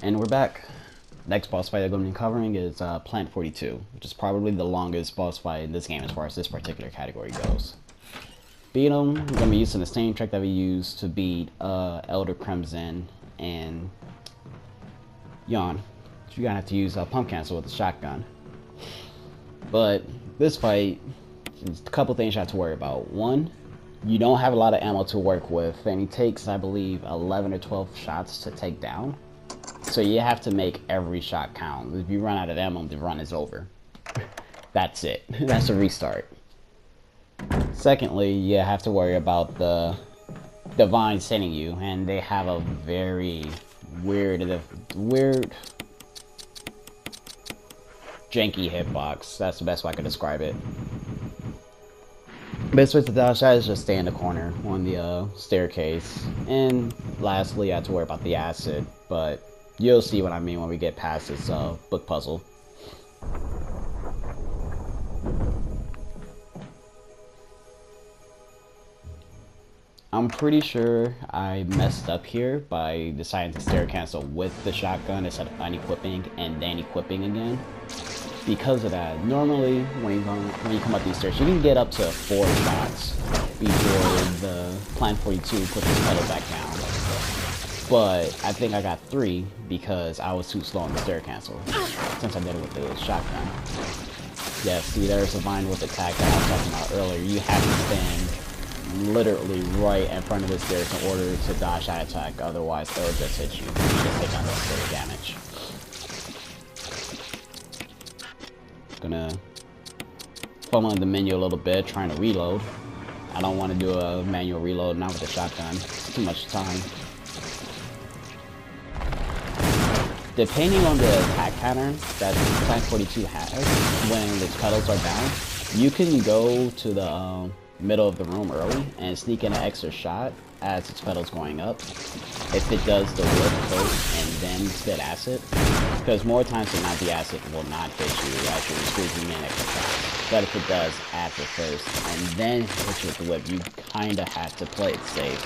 And we're back. Next boss fight I'm going to be covering is Plant 42, which is probably the longest boss fight in this game as far as this particular category goes. Beat him, we're going to be using the same trick that we used to beat Elder Crimson and Yawn. So you're going to have to use Pump Cancel with the shotgun. But this fight, there's a couple things you have to worry about. One, you don't have a lot of ammo to work with, and he takes, I believe, 11 or 12 shots to take down. So you have to make every shot count. If you run out of ammo, the run is over. That's it. That's a restart. Secondly, you have to worry about the vines hitting you, and they have a very weird, janky hitbox. That's the best way I can describe it. Best way to dodge that is just stay in the corner on the staircase. And lastly, you have to worry about the acid, but you'll see what I mean when we get past this book puzzle. I'm pretty sure I messed up here by deciding to stair cancel with the shotgun instead of unequipping and then equipping again. Because of that, normally when you come up these stairs, you can get up to 4 shots before the Plant 42 puts his pedal back down. But I think I got 3 because I was too slow on the stair cancel since I did it with the shotgun. Yeah, see, there's a vine with the tag that I was talking about earlier. You have to stand literally right in front of the stairs in order to dodge that attack, otherwise it'll just hit you. You just take unnecessary damage. Gonna fumble in the menu a little bit, trying to reload. I don't want to do a manual reload, not with the shotgun. It's too much time. Depending on the attack pattern that Plant 42 has, when its pedals are down, you can go to the middle of the room early and sneak in an extra shot as its pedals going up. If it does the whip first and then spit acid, because more times than not the acid will not hit you as you're squeezing in extra shots. But if it does acid first and then hit you with the whip, you kinda have to play it safe,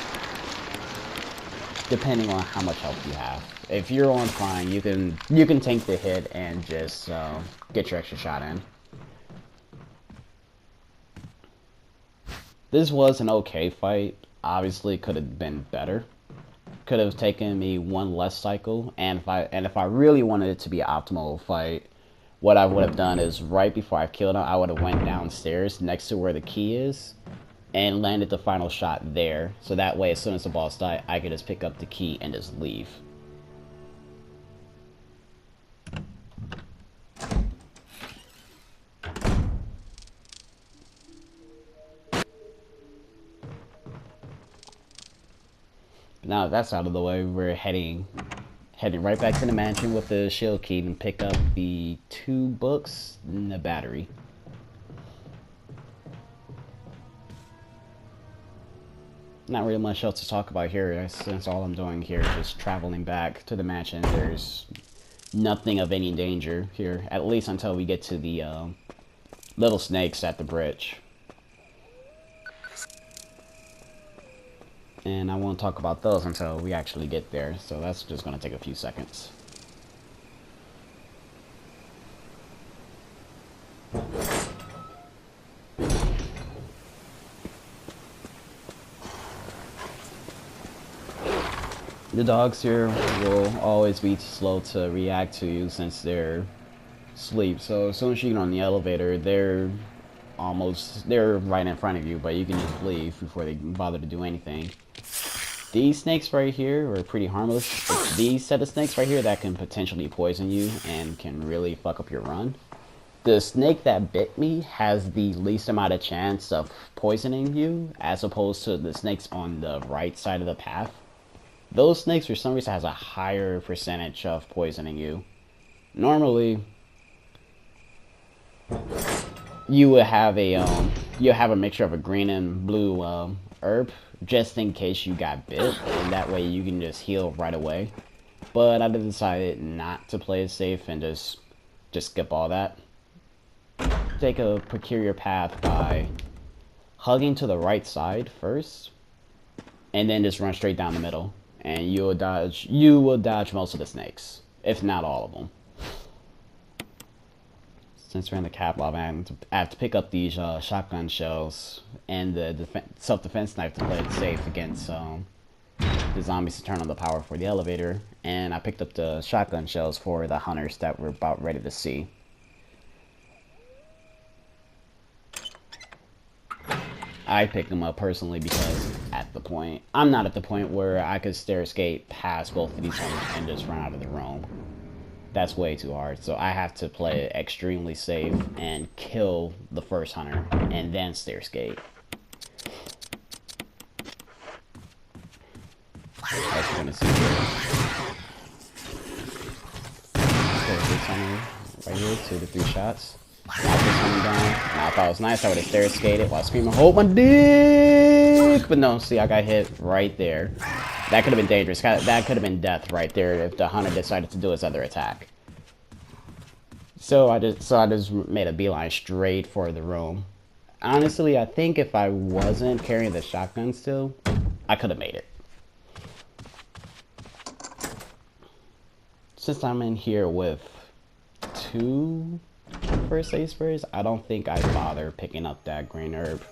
depending on how much health you have. If you're on fine, you can tank the hit and just get your extra shot in. This was an okay fight. Obviously, could have been better. Could have taken me one less cycle, and if I really wanted it to be an optimal fight, what I would have done is right before I killed him, I would have went downstairs next to where the key is and landed the final shot there. So that way, as soon as the boss died, I could just pick up the key and just leave. Now that's out of the way, we're heading right back to the mansion with the shield key and pick up the 2 books and the battery. Not really much else to talk about here, since all I'm doing here is just traveling back to the mansion. There's nothing of any danger here, at least until we get to the little snakes at the bridge. And I won't talk about those until we actually get there, so that's just going to take a few seconds. The dogs here will always be slow to react to you since they're asleep, so as soon as you get on the elevator, they're right in front of you, but you can just leave before they bother to do anything. These snakes right here are pretty harmless. It's these set of snakes right here that can potentially poison you and can really fuck up your run. The snake that bit me has the least amount of chance of poisoning you as opposed to the snakes on the right side of the path. Those snakes for some reason has a higher percentage of poisoning you. Normally you would have a mixture of a green and blue herb just in case you got bit, and that way you can just heal right away. But I decided not to play it safe and just skip all that. Take a peculiar path by hugging to the right side first and then just run straight down the middle, and you will dodge most of the snakes. if not all of them. Since we're in the cap lobby, I have to pick up these shotgun shells and the self-defense knife to play it safe against the zombies to turn on the power for the elevator. And I picked up the shotgun shells for the hunters that we're about ready to see. I picked them up personally because I'm not at the point where I could stair escape past both of these hunters and just run out of the room. That's way too hard. So I have to play it extremely safe and kill the first hunter and then stair escape. As you're gonna see here. Okay, this hunter right here, 2 to 3 shots. Knock this one down. Now, if I was nice, I would have stair skated while screaming, "Hold my dick!" But no, see, I got hit right there. That could have been dangerous. That could have been death right there if the hunter decided to do his other attack. So I just made a beeline straight for the room. Honestly, I think if I wasn't carrying the shotgun still, I could have made it. Since I'm in here with 2 first aid sprays, I don't think I'd bother picking up that green herb.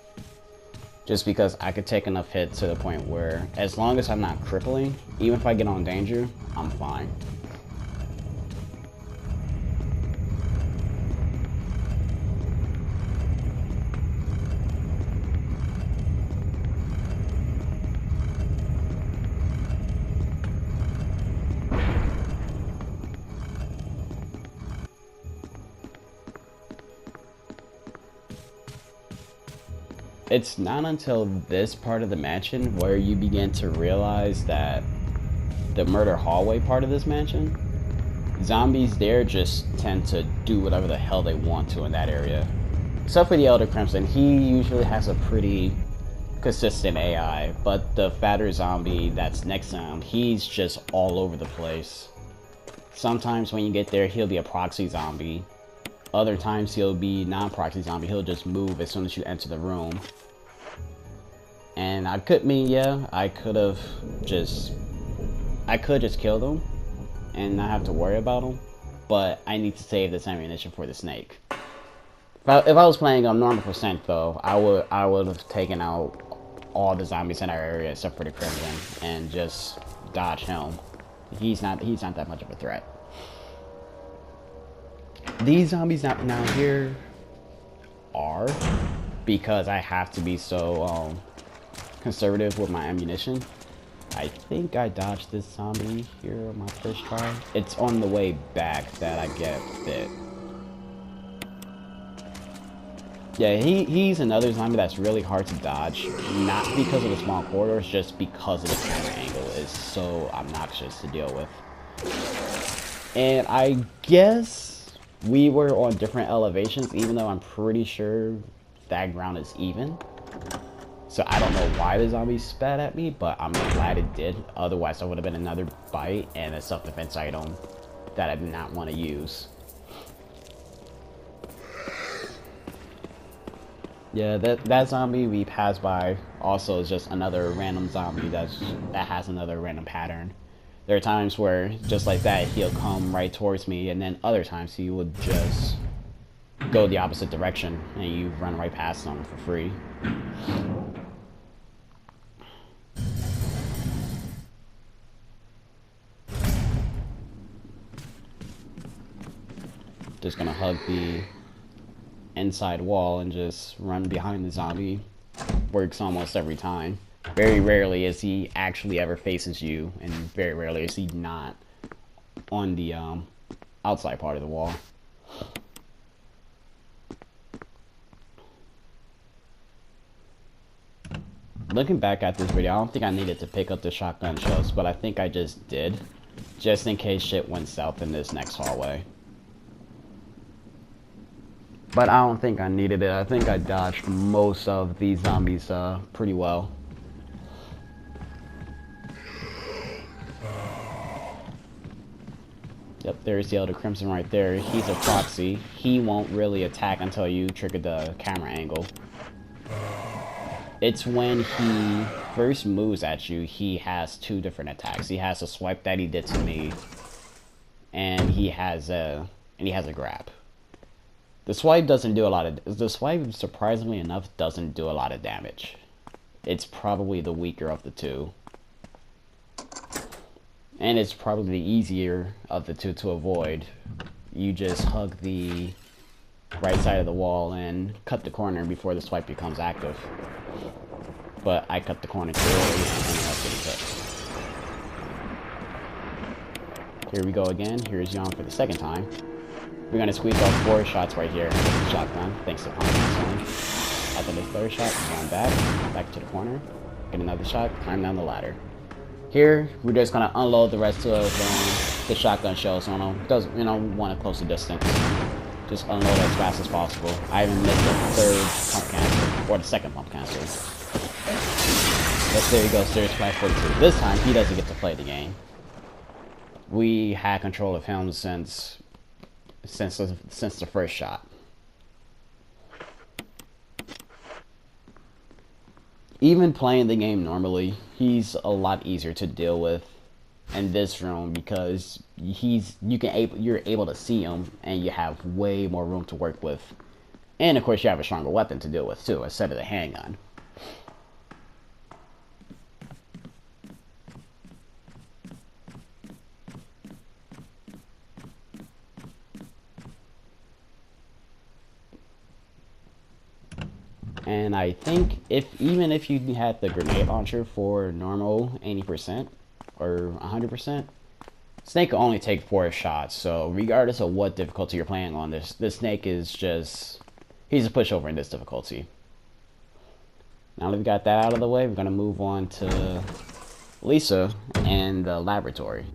Just because I could take enough hits to the point where, as long as I'm not crippling, even if I get on danger, I'm fine. It's not until this part of the mansion where you begin to realize that the murder hallway part of this mansion, zombies there just tend to do whatever the hell they want to in that area. Except for the Elder Crimson, he usually has a pretty consistent AI, but the fatter zombie that's next to him, he's just all over the place. Sometimes when you get there, he'll be a proxy zombie. Other times he'll be non-proxy zombie. He'll just move as soon as you enter the room. And I could just kill them and not have to worry about them. But I need to save this ammunition for the snake. If I was playing on normal percent though, I would have taken out all the zombies in our area except for the Crimson and just dodge him. He's not that much of a threat. These zombies now here are, because I have to be so conservative with my ammunition. I think I dodged this zombie here on my first try. It's on the way back that I get bit. Yeah, he's another zombie that's really hard to dodge, not because of the small corridors, just because of the camera angle is so obnoxious to deal with. And I guess we were on different elevations, even though I'm pretty sure that ground is even. So I don't know why the zombie spat at me, but I'm glad it did. Otherwise, that would have been another bite and a self-defense item that I did not want to use. Yeah, that zombie we passed by also is just another random zombie that has another random pattern. There are times where, just like that, he'll come right towards me, and then other times he would just go the opposite direction, and you run right past him for free. Just gonna hug the inside wall and just run behind the zombie. Works almost every time. Very rarely is he actually ever faces you, and very rarely is he not on the outside part of the wall. Looking back at this video, I don't think I needed to pick up the shotgun shells, but I think I just did, just in case shit went south in this next hallway. But I don't think I needed it. I think I dodged most of these zombies pretty well. Yep, there's the Elder Crimson right there. He's a proxy. He won't really attack until you trigger the camera angle. It's when he first moves at you, he has 2 different attacks. He has a swipe that he did to me, and he has a grab. The swipe doesn't do a lot of. The swipe, surprisingly enough, doesn't do a lot of damage. It's probably the weaker of the two, and it's probably the easier of the two to avoid. You just hug the right side of the wall and cut the corner before the swipe becomes active. But I cut the corner too early and ended up getting hit. Here we go again. Here's Yawn for the second time. We're gonna squeeze off 4 shots right here with the shotgun, thanks to pump canceling. After the third shot, Yawn back to the corner, get another shot, climb down the ladder. Here, we're just gonna unload the rest of the shotgun shells on him. Doesn't, want to close the distance. Just unload as fast as possible. I even missed the third pump cancel, or the second pump cancel. But there he goes, there's flag 42. This time, he doesn't get to play the game. We had control of him since the first shot. Even playing the game normally, he's a lot easier to deal with in this room because you're able to see him and you have way more room to work with. And of course you have a stronger weapon to deal with too, instead of the handgun. And I think even if you had the grenade launcher for normal 80% or 100%, Snake will only take 4 shots. So regardless of what difficulty you're playing on, this Snake is he's a pushover in this difficulty. Now that we got that out of the way, we're gonna move on to Lisa and the laboratory.